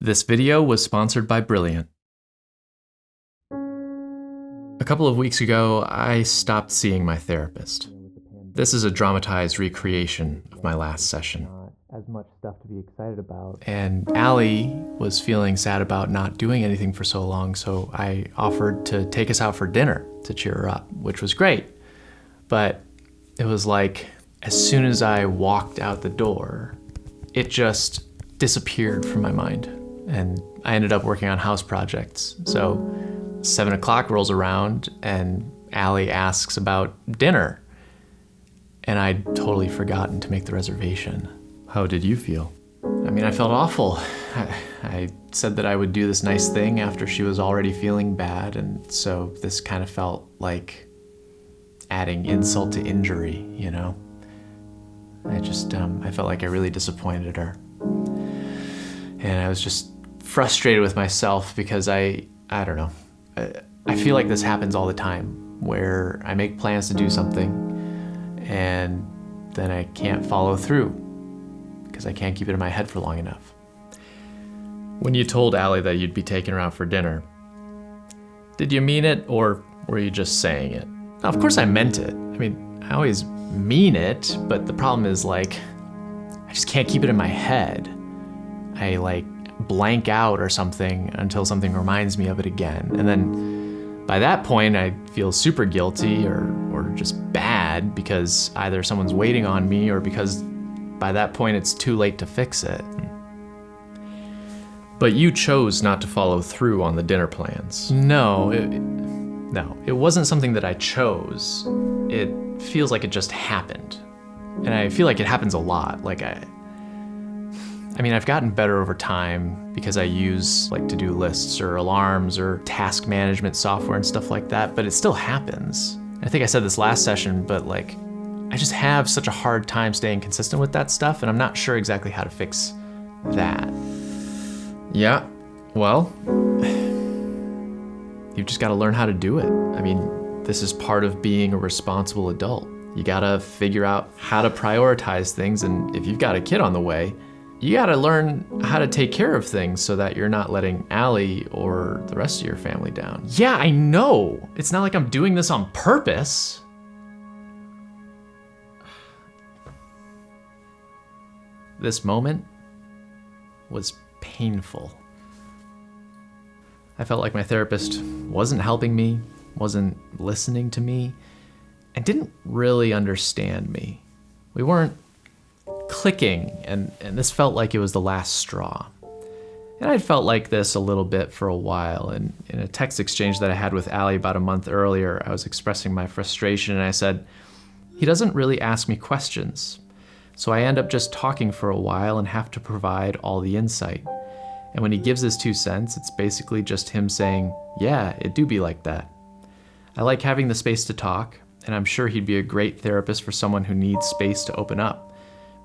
This video was sponsored by Brilliant. A couple of weeks ago, I stopped seeing my therapist. This is a dramatized recreation of my last session. As much stuff to be excited about. And Allie was feeling sad about not doing anything for so long, so I offered to take us out for dinner to cheer her up, which was great. But it was like, as soon as I walked out the door, it just disappeared from my mind. And I ended up working on house projects. So 7 o'clock rolls around and Allie asks about dinner. And I'd totally forgotten to make the reservation. How did you feel? I mean, I felt awful. I said that I would do this nice thing after she was already feeling bad. And so this kind of felt like adding insult to injury, you know? I felt like I really disappointed her. And I was just frustrated with myself because I don't know. I feel like this happens all the time where I make plans to do something and then I can't follow through because I can't keep it in my head for long enough. When you told Allie that you'd be taking her out for dinner, did you mean it or were you just saying it? Now, of course I meant it. I mean, I always mean it, but the problem is I just can't keep it in my head. I blank out or something until something reminds me of it again. And then by that point, I feel super guilty or just bad because either someone's waiting on me or because by that point it's too late to fix it. But you chose not to follow through on the dinner plans. No, it wasn't something that I chose. It feels like it just happened. And I feel like it happens a lot. I mean, I've gotten better over time because I use to-do lists or alarms or task management software and stuff like that, but it still happens. I think I said this last session, but I just have such a hard time staying consistent with that stuff, and I'm not sure exactly how to fix that. Yeah, well, you've just got to learn how to do it. I mean, this is part of being a responsible adult. You got to figure out how to prioritize things, and if you've got a kid on the way, you gotta learn how to take care of things so that you're not letting Allie or the rest of your family down. Yeah, I know. It's not like I'm doing this on purpose. This moment was painful. I felt like my therapist wasn't helping me, wasn't listening to me, and didn't really understand me. We weren't clicking, and this felt like it was the last straw. And I'd felt like this a little bit for a while, and in a text exchange that I had with Allie about a month earlier, I was expressing my frustration, and I said, he doesn't really ask me questions, so I end up just talking for a while and have to provide all the insight. And when he gives his 2 cents, it's basically just him saying, yeah, it do be like that. I like having the space to talk, and I'm sure he'd be a great therapist for someone who needs space to open up.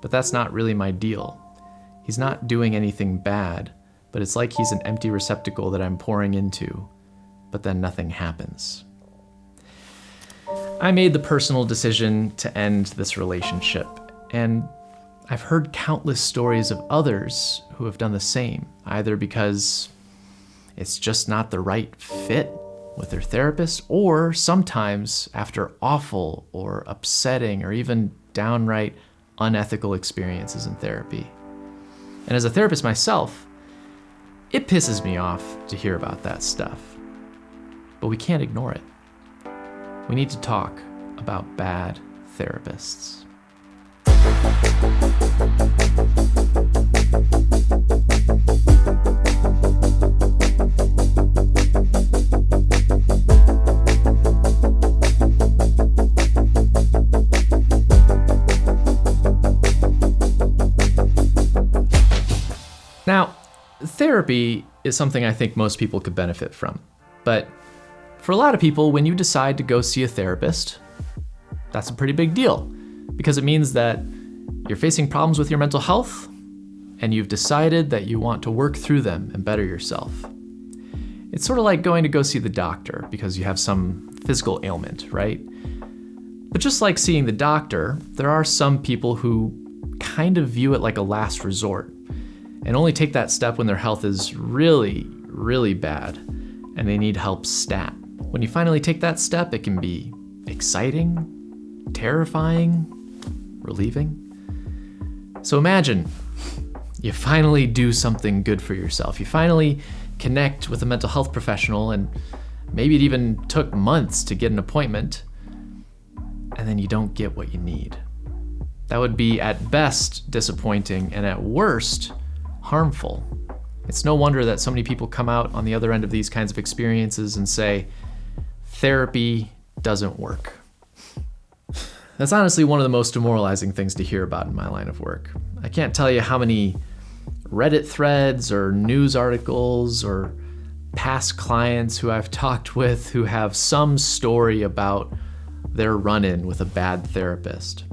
But that's not really my deal. He's not doing anything bad, but it's like he's an empty receptacle that I'm pouring into, but then nothing happens. I made the personal decision to end this relationship, and I've heard countless stories of others who have done the same, either because it's just not the right fit with their therapist, or sometimes after awful or upsetting or even downright unethical experiences in therapy. And as a therapist myself, it pisses me off to hear about that stuff. But we can't ignore it. We need to talk about bad therapists. Now, therapy is something I think most people could benefit from. But for a lot of people, when you decide to go see a therapist, that's a pretty big deal because it means that you're facing problems with your mental health and you've decided that you want to work through them and better yourself. It's sort of like going to go see the doctor because you have some physical ailment, right? But just like seeing the doctor, there are some people who kind of view it like a last resort. and only take that step when their health is really, really bad and they need help stat. When you finally take that step, it can be exciting, terrifying, relieving. So imagine you finally do something good for yourself. You finally connect with a mental health professional, and maybe it even took months to get an appointment, and then you don't get what you need. That would be at best disappointing and at worst harmful. It's no wonder that so many people come out on the other end of these kinds of experiences and say, therapy doesn't work. That's honestly one of the most demoralizing things to hear about in my line of work. I can't tell you how many Reddit threads or news articles or past clients who I've talked with who have some story about their run-in with a bad therapist.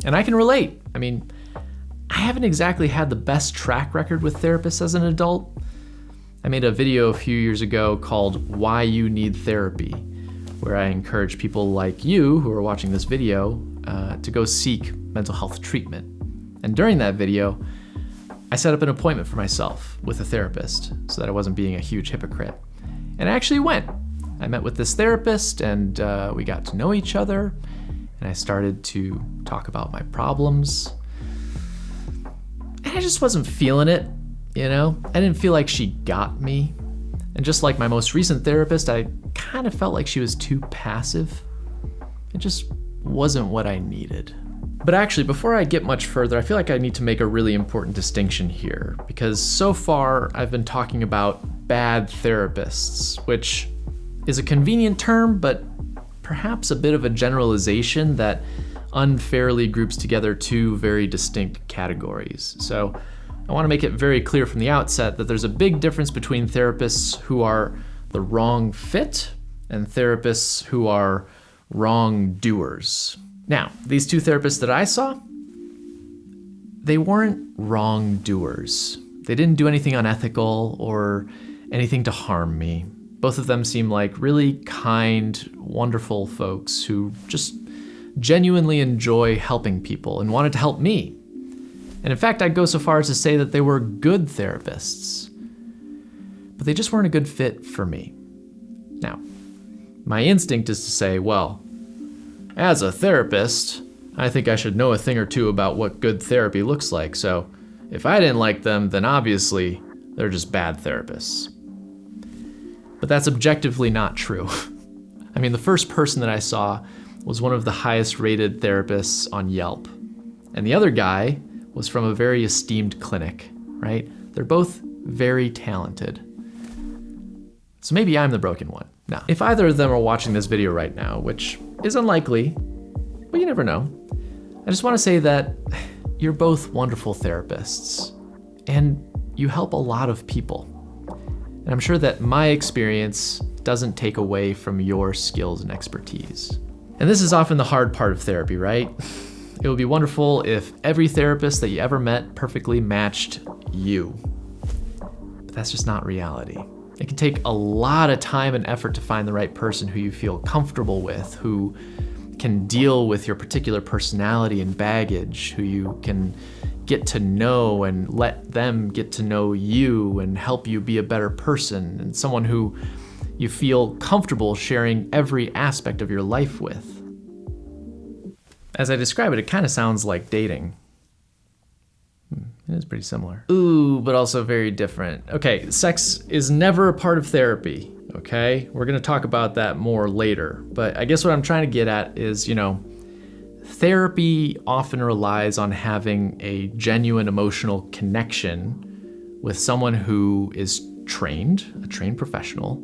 And I can relate. I mean, I haven't exactly had the best track record with therapists as an adult. I made a video a few years ago called Why You Need Therapy, where I encourage people like you who are watching this video to go seek mental health treatment. And during that video, I set up an appointment for myself with a therapist so that I wasn't being a huge hypocrite. And I actually went. I met with this therapist and we got to know each other, and I started to talk about my problems. And I just wasn't feeling it, you know? I didn't feel like she got me. And just like my most recent therapist, I kind of felt like she was too passive. It just wasn't what I needed. But actually, before I get much further, I feel like I need to make a really important distinction here, because so far I've been talking about bad therapists, which is a convenient term, but perhaps a bit of a generalization that unfairly groups together two very distinct categories. So I want to make it very clear from the outset that there's a big difference between therapists who are the wrong fit and therapists who are wrongdoers. Now, these two therapists that I saw, they weren't wrongdoers. They didn't do anything unethical or anything to harm me. Both of them seem like really kind, wonderful folks who just genuinely enjoy helping people and wanted to help me. And in fact, I'd go so far as to say that they were good therapists, but they just weren't a good fit for me. Now, my instinct is to say, well, as a therapist, I think I should know a thing or two about what good therapy looks like, so if I didn't like them, then obviously they're just bad therapists. But that's objectively not true. I mean, the first person that I saw was one of the highest rated therapists on Yelp. And the other guy was from a very esteemed clinic, right? They're both very talented. So maybe I'm the broken one. Now, if either of them are watching this video right now, which is unlikely, but you never know, I just want to say that you're both wonderful therapists, and you help a lot of people. And I'm sure that my experience doesn't take away from your skills and expertise. And this is often the hard part of therapy, right? It would be wonderful if every therapist that you ever met perfectly matched you. But that's just not reality. It can take a lot of time and effort to find the right person who you feel comfortable with, who can deal with your particular personality and baggage, who you can get to know and let them get to know you and help you be a better person, and someone who you feel comfortable sharing every aspect of your life with. As I describe it, it kind of sounds like dating. It is pretty similar. Ooh, but also very different. Okay, sex is never a part of therapy, okay? We're gonna talk about that more later. But I guess what I'm trying to get at is, therapy often relies on having a genuine emotional connection with someone who is trained, a trained professional,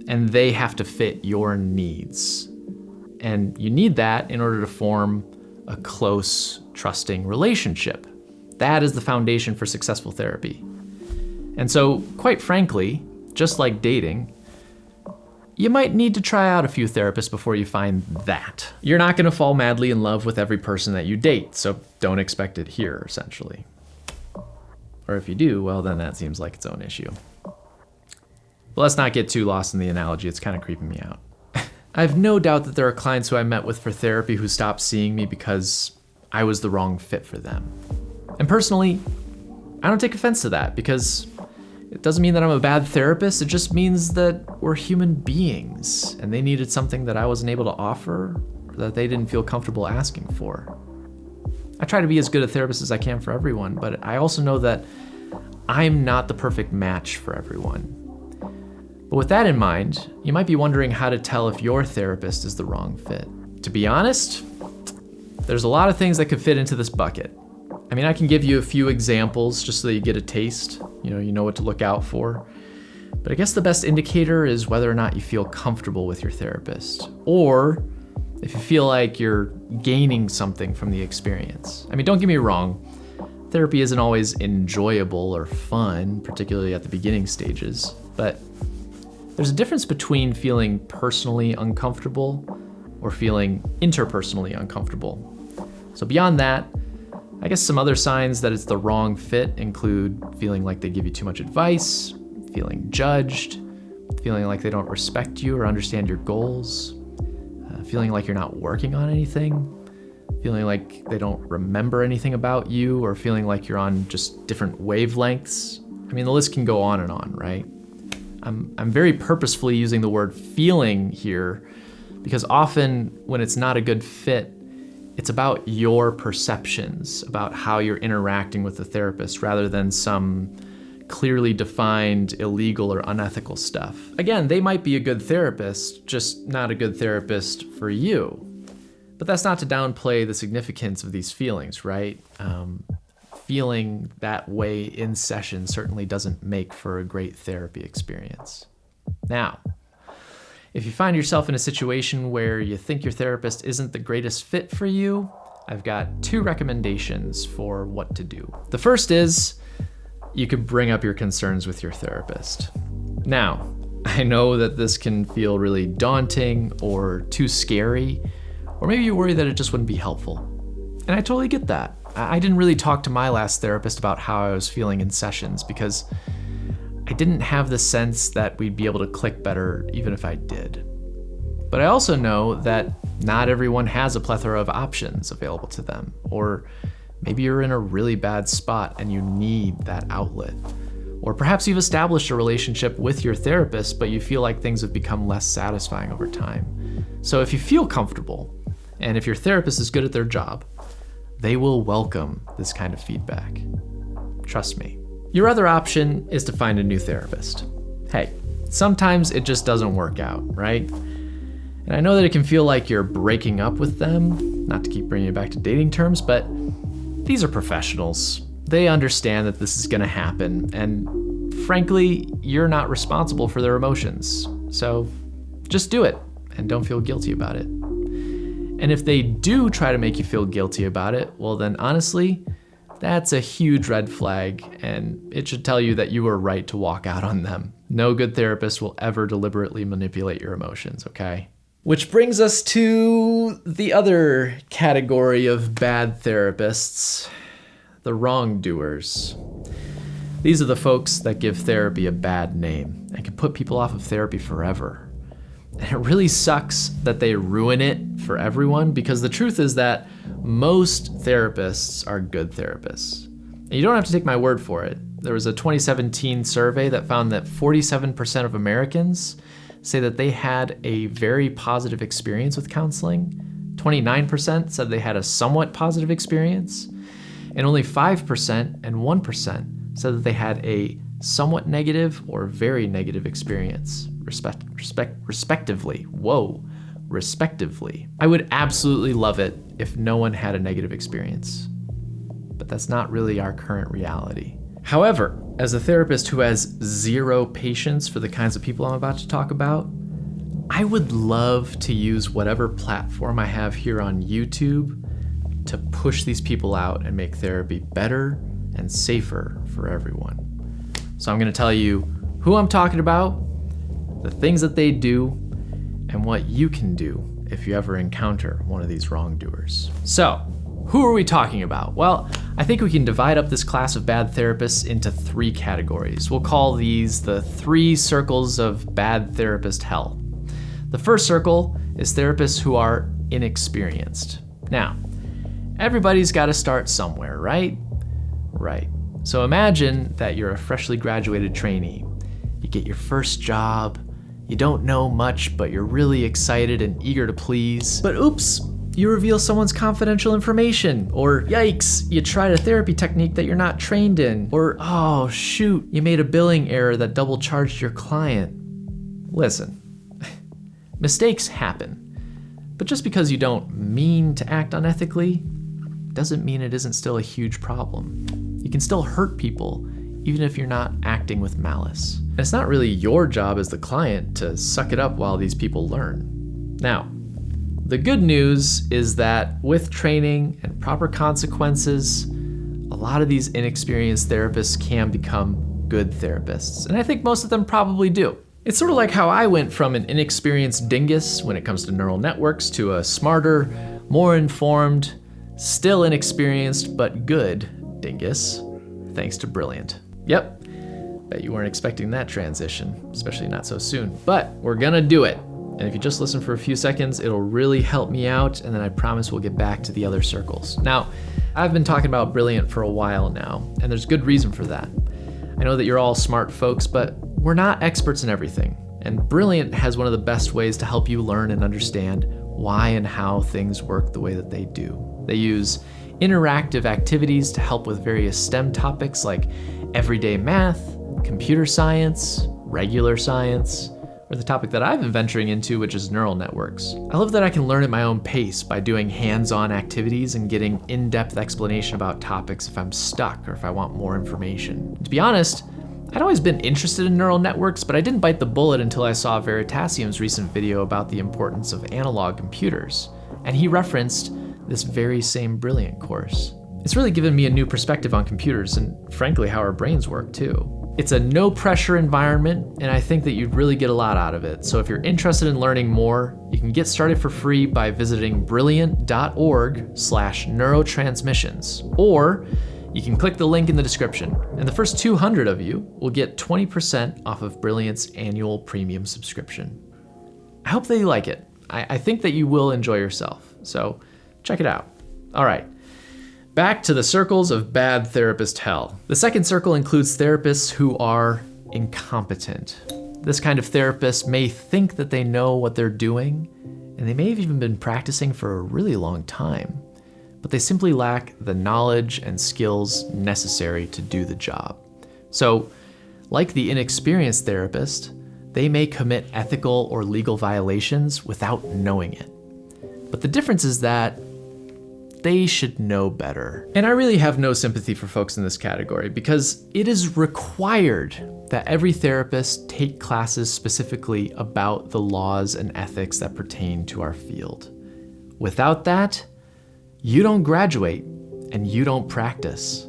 and they have to fit your needs. And you need that in order to form a close, trusting relationship. That is the foundation for successful therapy. And so, quite frankly, just like dating, you might need to try out a few therapists before you find that. You're not gonna fall madly in love with every person that you date, so don't expect it here, essentially. Or if you do, well, then that seems like its own issue. But let's not get too lost in the analogy, it's kind of creeping me out. I have no doubt that there are clients who I met with for therapy who stopped seeing me because I was the wrong fit for them. And personally, I don't take offense to that because it doesn't mean that I'm a bad therapist. It just means that we're human beings and they needed something that I wasn't able to offer or that they didn't feel comfortable asking for. I try to be as good a therapist as I can for everyone, but I also know that I'm not the perfect match for everyone. But with that in mind, you might be wondering how to tell if your therapist is the wrong fit. To be honest, there's a lot of things that could fit into this bucket. I mean, I can give you a few examples just so that you get a taste, you know what to look out for. But I guess the best indicator is whether or not you feel comfortable with your therapist, or if you feel like you're gaining something from the experience. I mean, don't get me wrong, therapy isn't always enjoyable or fun, particularly at the beginning stages, but there's a difference between feeling personally uncomfortable or feeling interpersonally uncomfortable. So beyond that, I guess some other signs that it's the wrong fit include feeling like they give you too much advice, feeling judged, feeling like they don't respect you or understand your goals, feeling like you're not working on anything, feeling like they don't remember anything about you, or feeling like you're on just different wavelengths. I mean, the list can go on and on, right? I'm very purposefully using the word feeling here because often when it's not a good fit, it's about your perceptions, about how you're interacting with the therapist rather than some clearly defined illegal or unethical stuff. Again, they might be a good therapist, just not a good therapist for you. But that's not to downplay the significance of these feelings, right? Feeling that way in session certainly doesn't make for a great therapy experience. Now, if you find yourself in a situation where you think your therapist isn't the greatest fit for you, I've got 2 recommendations for what to do. The first is you could bring up your concerns with your therapist. Now, I know that this can feel really daunting or too scary, or maybe you worry that it just wouldn't be helpful. And I totally get that. I didn't really talk to my last therapist about how I was feeling in sessions because I didn't have the sense that we'd be able to click better even if I did. But I also know that not everyone has a plethora of options available to them, or maybe you're in a really bad spot and you need that outlet. Or perhaps you've established a relationship with your therapist, but you feel like things have become less satisfying over time. So if you feel comfortable, and if your therapist is good at their job, they will welcome this kind of feedback. Trust me. Your other option is to find a new therapist. Hey, sometimes it just doesn't work out, right? And I know that it can feel like you're breaking up with them, not to keep bringing it back to dating terms, but these are professionals. They understand that this is gonna happen, and frankly, you're not responsible for their emotions. So just do it, and don't feel guilty about it. And if they do try to make you feel guilty about it, well then honestly, that's a huge red flag, and it should tell you that you were right to walk out on them. No good therapist will ever deliberately manipulate your emotions, okay? Which brings us to the other category of bad therapists, the wrongdoers. These are the folks that give therapy a bad name and can put people off of therapy forever. And it really sucks that they ruin it for everyone, because the truth is that most therapists are good therapists. And you don't have to take my word for it. There was a 2017 survey that found that 47% of Americans say that they had a very positive experience with counseling. 29% said they had a somewhat positive experience. And only 5% and 1% said that they had a somewhat negative or very negative experience, respectively. Whoa, respectively. I would absolutely love it if no one had a negative experience, but that's not really our current reality. However, as a therapist who has 0 patience for the kinds of people I'm about to talk about, I would love to use whatever platform I have here on YouTube to push these people out and make therapy better and safer for everyone. So I'm gonna tell you who I'm talking about, the things that they do, and what you can do if you ever encounter one of these wrongdoers. So, who are we talking about? Well, I think we can divide up this class of bad therapists into 3 categories. We'll call these the 3 circles of bad therapist hell. The first circle is therapists who are inexperienced. Now, everybody's got to start somewhere, right? Right. So imagine that you're a freshly graduated trainee. You get your first job, you don't know much, but you're really excited and eager to please. But oops, you reveal someone's confidential information. Or yikes, you tried a therapy technique that you're not trained in. Or oh shoot, you made a billing error that double charged your client. Listen, mistakes happen. But just because you don't mean to act unethically, doesn't mean it isn't still a huge problem. You can still hurt people, even if you're not acting with malice. And it's not really your job as the client to suck it up while these people learn. Now, the good news is that with training and proper consequences, a lot of these inexperienced therapists can become good therapists. And I think most of them probably do. It's sort of like how I went from an inexperienced dingus when it comes to neural networks to a smarter, more informed, still inexperienced, but good dingus, thanks to Brilliant. Yep, bet you weren't expecting that transition, especially not so soon, but we're gonna do it. And if you just listen for a few seconds, it'll really help me out, and then I promise we'll get back to the other circles. Now, I've been talking about Brilliant for a while now, and there's good reason for that. I know that you're all smart folks, but we're not experts in everything, and Brilliant has one of the best ways to help you learn and understand why and how things work the way that they do. They use interactive activities to help with various STEM topics like everyday math, computer science, regular science, or the topic that I've been venturing into, which is neural networks. I love that I can learn at my own pace by doing hands-on activities and getting in-depth explanation about topics if I'm stuck or if I want more information. To be honest, I'd always been interested in neural networks, but I didn't bite the bullet until I saw Veritasium's recent video about the importance of analog computers, and he referenced this very same Brilliant course. It's really given me a new perspective on computers and frankly how our brains work too. It's a no pressure environment, and I think that you'd really get a lot out of it. So if you're interested in learning more, you can get started for free by visiting brilliant.org/neurotransmissions, or you can click the link in the description, and the first 200 of you will get 20% off of Brilliant's annual premium subscription. I hope that you like it. I think that you will enjoy yourself, so check it out. All right, back to the circles of bad therapist hell. The second circle includes therapists who are incompetent. This kind of therapist may think that they know what they're doing, and they may have even been practicing for a really long time, but they simply lack the knowledge and skills necessary to do the job. So, like the inexperienced therapist, they may commit ethical or legal violations without knowing it. But the difference is that they should know better. And I really have no sympathy for folks in this category because it is required that every therapist take classes specifically about the laws and ethics that pertain to our field. Without that, you don't graduate and you don't practice.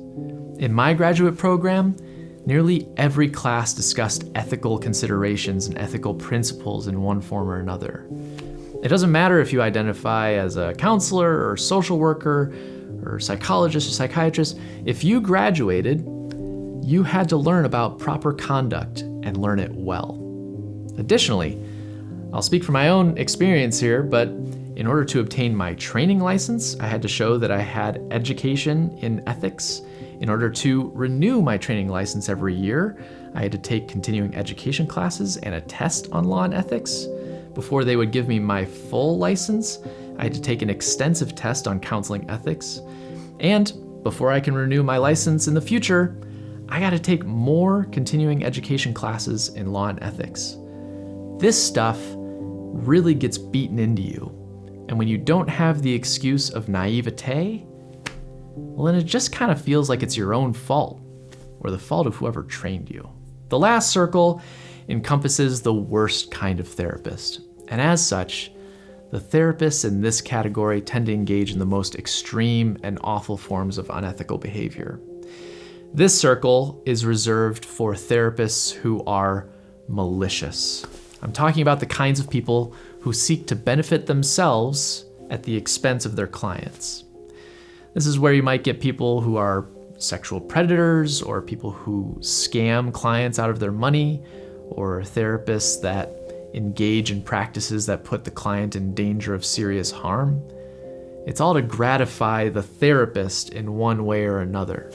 In my graduate program, nearly every class discussed ethical considerations and ethical principles in one form or another. It doesn't matter if you identify as a counselor or social worker or psychologist or psychiatrist. If you graduated, you had to learn about proper conduct and learn it well. Additionally, I'll speak from my own experience here, but in order to obtain my training license, I had to show that I had education in ethics. In order to renew my training license every year, I had to take continuing education classes and a test on law and ethics. Before they would give me my full license, I had to take an extensive test on counseling ethics. And before I can renew my license in the future, I got to take more continuing education classes in law and ethics. This stuff really gets beaten into you. And when you don't have the excuse of naivete, well, then it just kind of feels like it's your own fault, or the fault of whoever trained you. The last circle encompasses the worst kind of therapist. And as such, the therapists in this category tend to engage in the most extreme and awful forms of unethical behavior. This circle is reserved for therapists who are malicious. I'm talking about the kinds of people who seek to benefit themselves at the expense of their clients. This is where you might get people who are sexual predators, or people who scam clients out of their money, or therapists that engage in practices that put the client in danger of serious harm. It's all to gratify the therapist in one way or another.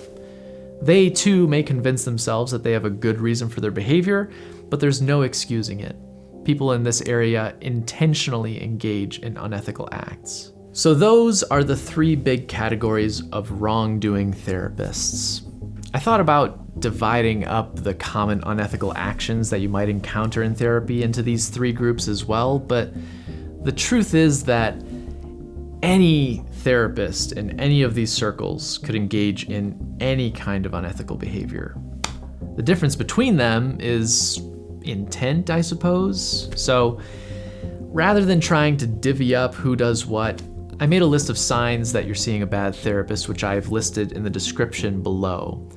They too may convince themselves that they have a good reason for their behavior, but there's no excusing it. People in this area intentionally engage in unethical acts. So those are the three big categories of wrongdoing therapists. I thought about dividing up the common unethical actions that you might encounter in therapy into these three groups as well, but the truth is that any therapist in any of these circles could engage in any kind of unethical behavior. The difference between them is intent, I suppose. So rather than trying to divvy up who does what, I made a list of signs that you're seeing a bad therapist, which I've listed in the description below.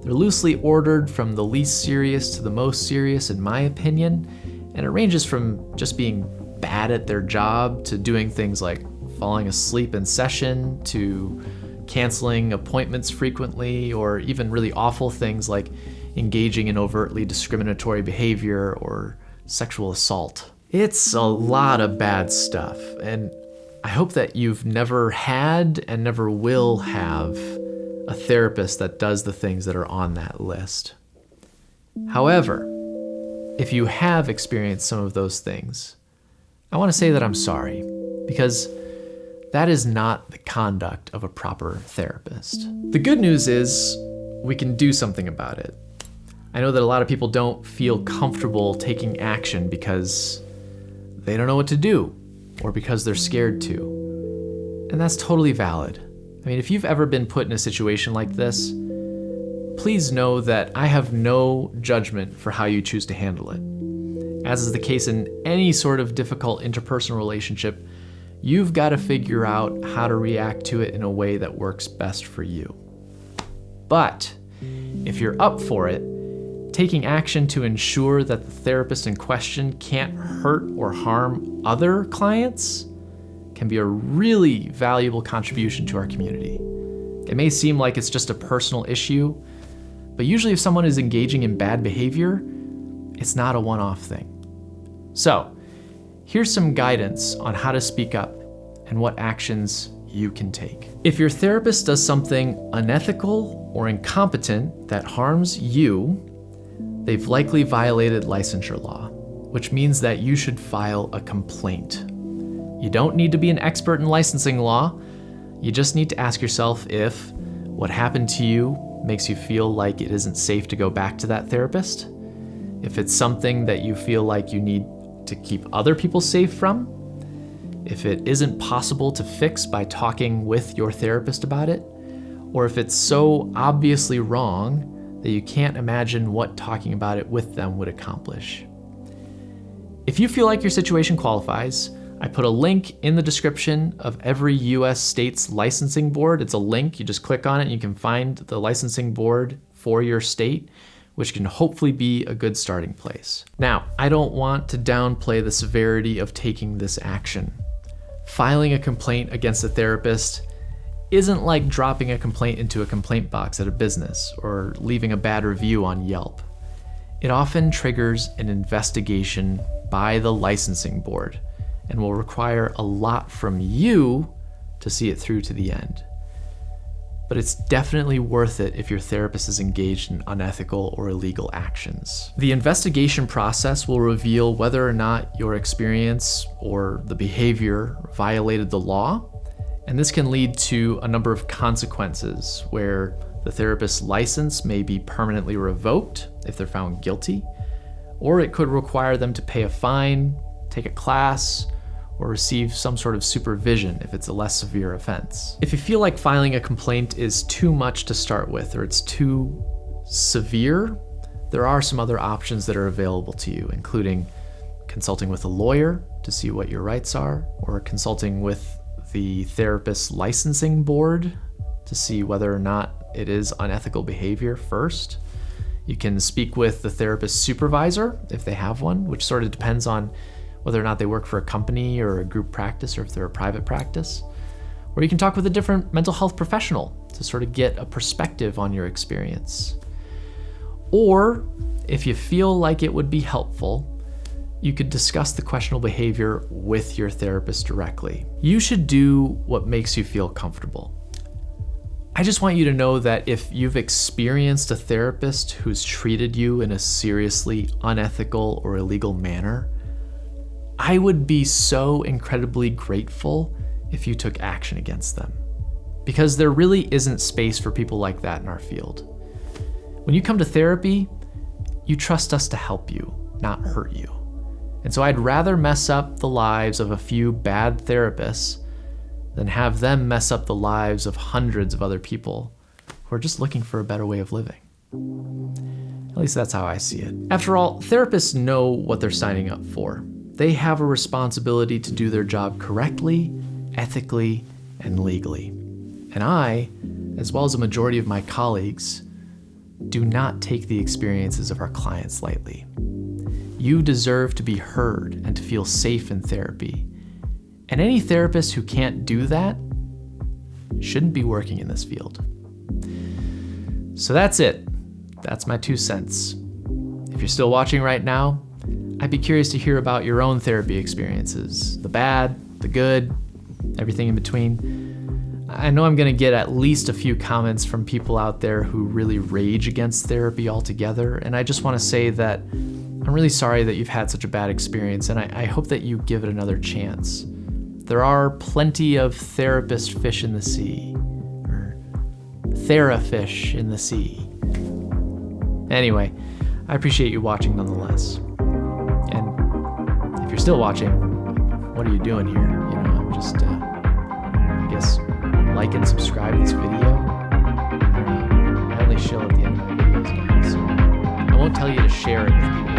They're loosely ordered from the least serious to the most serious, in my opinion, and it ranges from just being bad at their job to doing things like falling asleep in session to canceling appointments frequently, or even really awful things like engaging in overtly discriminatory behavior or sexual assault. It's a lot of bad stuff, and I hope that you've never had and never will have a therapist that does the things that are on that list. However, if you have experienced some of those things, I want to say that I'm sorry, because that is not the conduct of a proper therapist. The good news is we can do something about it. I know that a lot of people don't feel comfortable taking action because they don't know what to do or because they're scared to. And that's totally valid. I mean, if you've ever been put in a situation like this, please know that I have no judgment for how you choose to handle it. As is the case in any sort of difficult interpersonal relationship, you've got to figure out how to react to it in a way that works best for you. But if you're up for it, taking action to ensure that the therapist in question can't hurt or harm other clients can be a really valuable contribution to our community. It may seem like it's just a personal issue, but usually if someone is engaging in bad behavior, it's not a one-off thing. So, here's some guidance on how to speak up and what actions you can take. If your therapist does something unethical or incompetent that harms you, they've likely violated licensure law, which means that you should file a complaint. You don't need to be an expert in licensing law. You just need to ask yourself if what happened to you makes you feel like it isn't safe to go back to that therapist, if it's something that you feel like you need to keep other people safe from, if it isn't possible to fix by talking with your therapist about it, or if it's so obviously wrong that you can't imagine what talking about it with them would accomplish. If you feel like your situation qualifies, I put a link in the description of every US state's licensing board. It's a link, you just click on it and you can find the licensing board for your state, which can hopefully be a good starting place. Now, I don't want to downplay the severity of taking this action. Filing a complaint against a therapist isn't like dropping a complaint into a complaint box at a business or leaving a bad review on Yelp. It often triggers an investigation by the licensing board and will require a lot from you to see it through to the end. But it's definitely worth it if your therapist is engaged in unethical or illegal actions. The investigation process will reveal whether or not your experience or the behavior violated the law, and this can lead to a number of consequences where the therapist's license may be permanently revoked if they're found guilty, or it could require them to pay a fine, take a class, or receive some sort of supervision if it's a less severe offense. If you feel like filing a complaint is too much to start with or it's too severe, there are some other options that are available to you, including consulting with a lawyer to see what your rights are, or consulting with the therapist's licensing board to see whether or not it is unethical behavior first. You can speak with the therapist's supervisor if they have one, which sort of depends on whether or not they work for a company or a group practice or if they're a private practice. Or you can talk with a different mental health professional to sort of get a perspective on your experience. Or if you feel like it would be helpful, you could discuss the questionable behavior with your therapist directly. You should do what makes you feel comfortable. I just want you to know that if you've experienced a therapist who's treated you in a seriously unethical or illegal manner, I would be so incredibly grateful if you took action against them. Because there really isn't space for people like that in our field. When you come to therapy, you trust us to help you, not hurt you. And so I'd rather mess up the lives of a few bad therapists than have them mess up the lives of hundreds of other people who are just looking for a better way of living. At least that's how I see it. After all, therapists know what they're signing up for. They have a responsibility to do their job correctly, ethically, and legally. And I, as well as a majority of my colleagues, do not take the experiences of our clients lightly. You deserve to be heard and to feel safe in therapy. And any therapist who can't do that shouldn't be working in this field. So that's it. That's my 2 cents. If you're still watching right now, I'd be curious to hear about your own therapy experiences, the bad, the good, everything in between. I know I'm gonna get at least a few comments from people out there who really rage against therapy altogether, and I just wanna say that I'm really sorry that you've had such a bad experience, and I hope that you give it another chance. There are plenty of therapist fish in the sea, or therafish in the sea. Anyway, I appreciate you watching nonetheless. And if you're still watching, what are you doing here? I'm just, I guess, like and subscribe to this video. I don't know. I only show at the end of my videos now, so I won't tell you to share it with people.